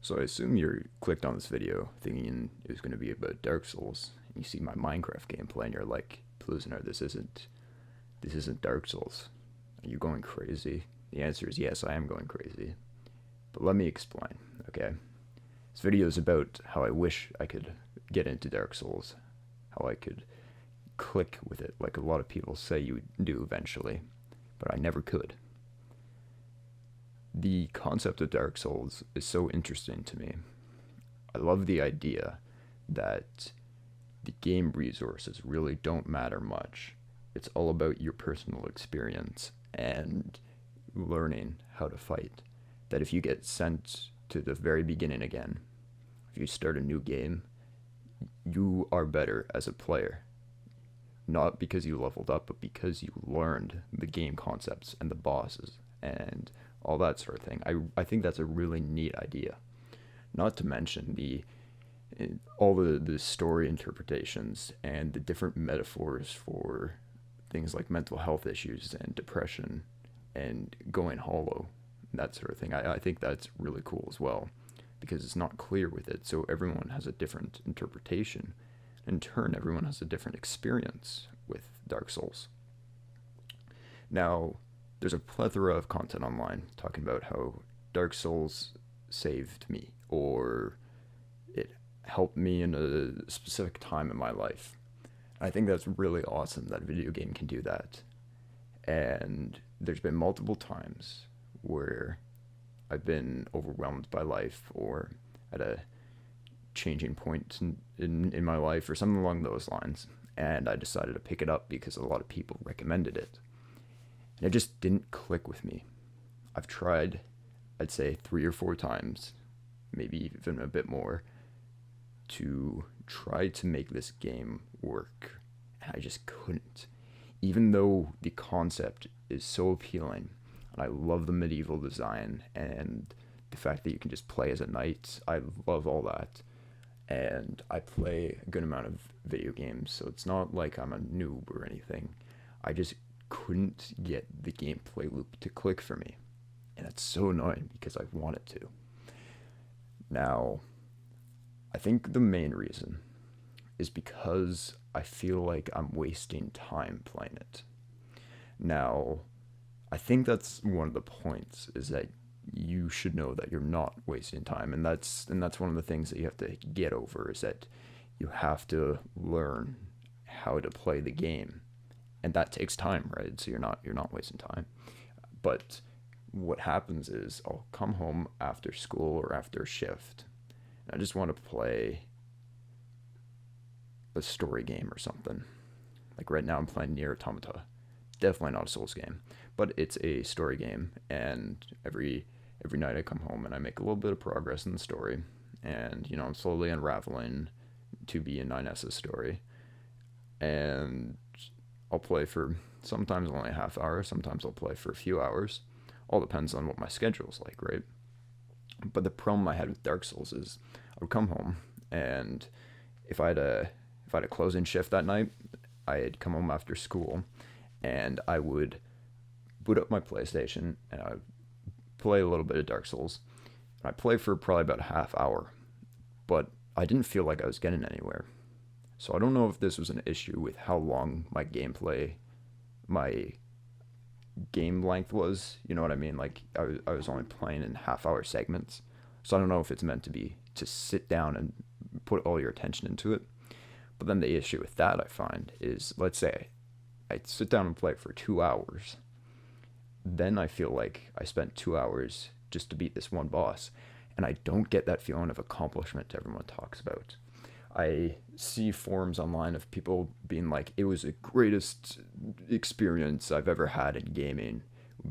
So I assume you clicked on this video thinking it was going to be about Dark Souls, and you see my Minecraft gameplay, and you're like, "Plusinar, this isn't Dark Souls. Are you going crazy?" The answer is yes, I am going crazy. But let me explain, okay? This video is about how I wish I could get into Dark Souls, how I could click with it like a lot of people say you do eventually, but I never could. The concept of Dark Souls is so interesting to me. I love the idea that the game resources really don't matter much. It's all about your personal experience and learning how to fight. That if you get sent to the very beginning again, if you start a new game, you are better as a player. Not because you leveled up, but because you learned the game concepts and the bosses and all that sort of thing. I think that's a really neat idea. Not to mention all the story interpretations and the different metaphors for things like mental health issues and depression and going hollow, that sort of thing. I think that's really cool as well, because it's not clear with it, so everyone has a different interpretation. In turn, everyone has a different experience with Dark Souls. Now, there's a plethora of content online talking about how Dark Souls saved me, or it helped me in a specific time in my life. I think that's really awesome that a video game can do that. And there's been multiple times where I've been overwhelmed by life or at a changing point in my life or something along those lines. And I decided to pick it up because a lot of people recommended it. And it just didn't click with me. I've tried, I'd say 3 or 4 times, maybe even a bit more, to try to make this game work. And I just couldn't. Even though the concept is so appealing, and I love the medieval design and the fact that you can just play as a knight, I love all that. And I play a good amount of video games, so it's not like I'm a noob or anything. I just couldn't get the gameplay loop to click for me. And it's so annoying because I want it to. Now, I think the main reason is because I feel like I'm wasting time playing it. Now, I think that's one of the points, is that you should know that you're not wasting time, and that's one of the things that you have to get over, is that you have to learn how to play the game, and that takes time, right? So you're not wasting time. But what happens is I'll come home after school or after a shift, and I just want to play a story game or something. Like right now I'm playing Nier Automata. Definitely not a Souls game, but it's a story game, and every night I come home and I make a little bit of progress in the story, and I'm slowly unraveling 2B and 9S's story, and I'll play for sometimes only a half hour, sometimes I'll play for a few hours. All depends on what my schedule's like, right? But the problem I had with Dark Souls is I would come home, and if I had a closing shift that night, I'd come home after school, and I would boot up my PlayStation, and I would play a little bit of Dark Souls. And I'd play for probably about a half hour, but I didn't feel like I was getting anywhere. So I don't know if this was an issue with how long my game length was. You know what I mean? Like I was only playing in half-hour segments. So I don't know if it's meant to sit down and put all your attention into it. But then the issue with that, I find, is, let's say I sit down and play for 2 hours. Then I feel like I spent 2 hours just to beat this one boss. And I don't get that feeling of accomplishment everyone talks about. I see forums online of people being like, it was the greatest experience I've ever had in gaming,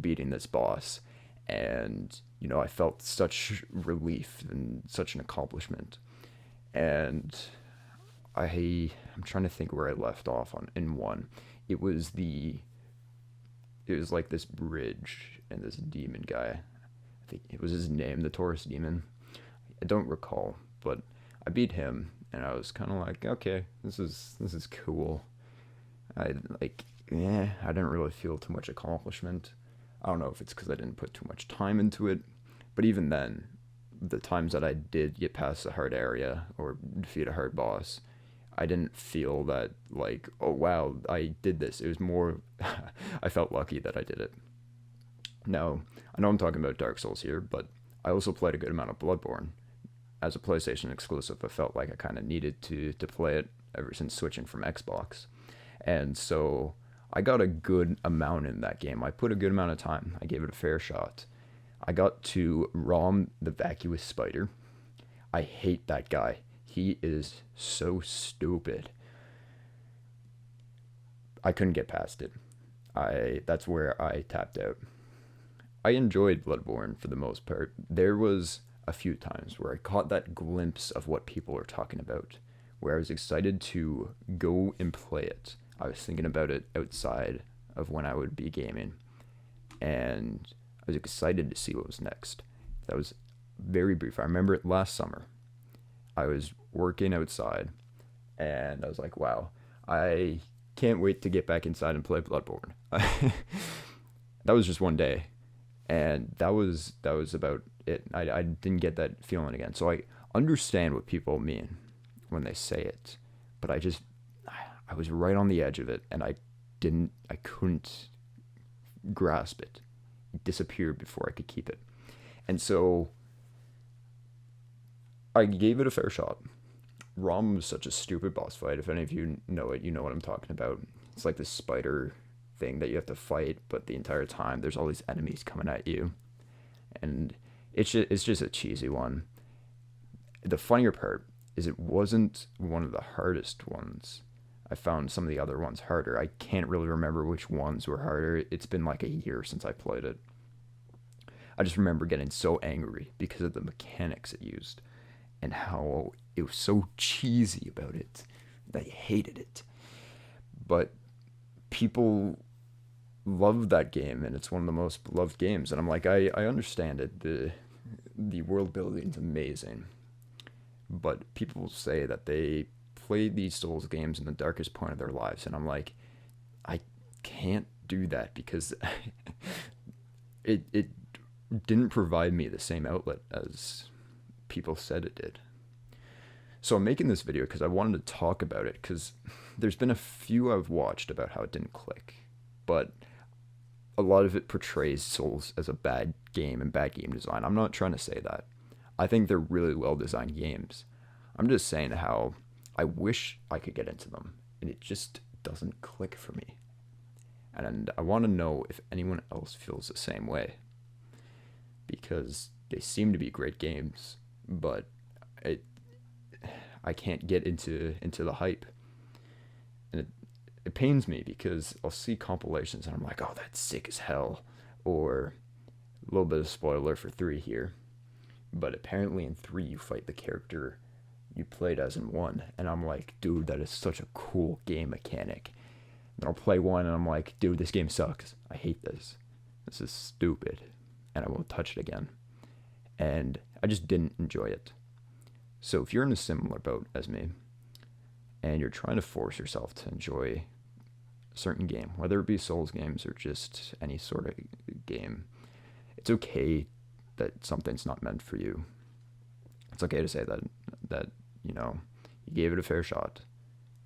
beating this boss. And, I felt such relief and such an accomplishment. And I'm trying to think where I left off in one. It was like this bridge and this demon guy. I think it was his name, the Taurus demon. I don't recall, but I beat him, and I was kind of like, okay, this is cool. I didn't really feel too much accomplishment. I don't know if it's because I didn't put too much time into it, but even then, the times that I did get past a hard area or defeat a hard boss, I didn't feel that like, oh wow, I did this. It was more, I felt lucky that I did it. Now, I know I'm talking about Dark Souls here, but I also played a good amount of Bloodborne. As a PlayStation exclusive, I felt like I kind of needed to play it ever since switching from Xbox. And so I got a good amount in that game. I put a good amount of time. I gave it a fair shot. I got to Rom the Vacuous Spider. I hate that guy. He is so stupid. I couldn't get past it. I That's where I tapped out. I enjoyed Bloodborne for the most part. There was a few times where I caught that glimpse of what people are talking about, where I was excited to go and play it. I was thinking about it outside of when I would be gaming, and I was excited to see what was next. That was very brief. I remember it last summer. I was working outside, and I was like, wow, I can't wait to get back inside and play Bloodborne. That was just one day, and that was about it. I didn't get that feeling again. So I understand what people mean when they say it, but I was right on the edge of it, and I couldn't grasp it. It disappeared before I could keep it. And so I gave it a fair shot. Rom was such a stupid boss fight. If any of you know it, you know what I'm talking about. It's like this spider thing that you have to fight, but the entire time there's all these enemies coming at you, and it's just a cheesy one. The funnier part is it wasn't one of the hardest ones. I found some of the other ones harder. I can't really remember which ones were harder. It's been like a year since I played it. I just remember getting so angry because of the mechanics it used and how it was so cheesy about it that I hated it. But people love that game, and it's one of the most beloved games. And I'm like, I understand it. The world building's amazing, but people say that they played these Souls games in the darkest point of their lives, and I'm like, I can't do that because it didn't provide me the same outlet as people said it did. So I'm making this video because I wanted to talk about it, because there's been a few I've watched about how it didn't click, but a lot of it portrays Souls as a bad game and bad game design. I'm not trying to say that. I think they're really well designed games. I'm just saying how I wish I could get into them, and it just doesn't click for me. And I want to know if anyone else feels the same way, because they seem to be great games, but I can't get into the hype. And it pains me because I'll see compilations and I'm like, oh, that's sick as hell. Or a little bit of spoiler for 3 here, but apparently in 3 you fight the character you played as in 1, and I'm like, dude, that is such a cool game mechanic. Then I'll play 1 and I'm like, dude, this game sucks. I hate this. This is stupid, and I won't touch it again. And I just didn't enjoy it. So if you're in a similar boat as me, and you're trying to force yourself to enjoy a certain game, whether it be Souls games or just any sort of game, it's okay that something's not meant for you. It's okay to say that you know, you gave it a fair shot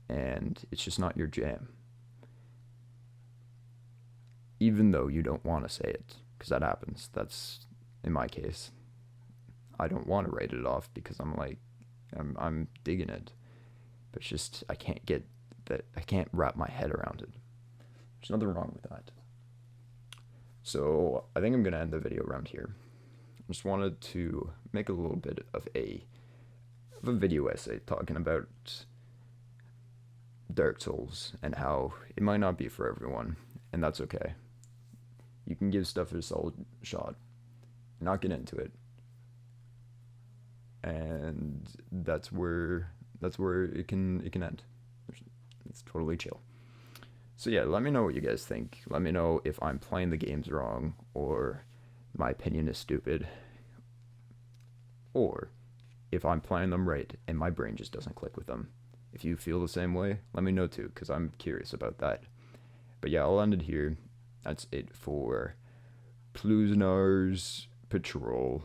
and it's just not your jam, even though you don't want to say it, because that happens. That's in my case. I don't want to write it off because I'm like, I'm digging it, but it's just I can't get that. I can't wrap my head around it. There's nothing wrong with that. So I think I'm gonna end the video around here. I just wanted to make a little bit of a video essay talking about Dark Souls and how it might not be for everyone, and that's okay. You can give stuff a solid shot, not get into it, and that's where it can end. It's totally chill. So yeah, let me know what you guys think. Let me know if I'm playing the games wrong, or my opinion is stupid, or if I'm playing them right and my brain just doesn't click with them. If you feel the same way, let me know too, because I'm curious about that. But yeah, I'll end it here. That's it for Plusnar's Patrol.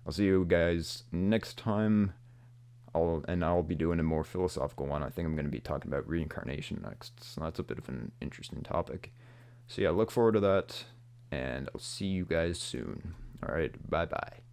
I'll see you guys next time. I'll be doing a more philosophical one. I think I'm going to be talking about reincarnation next. So that's a bit of an interesting topic. So yeah, look forward to that, and I'll see you guys soon. All right, bye bye.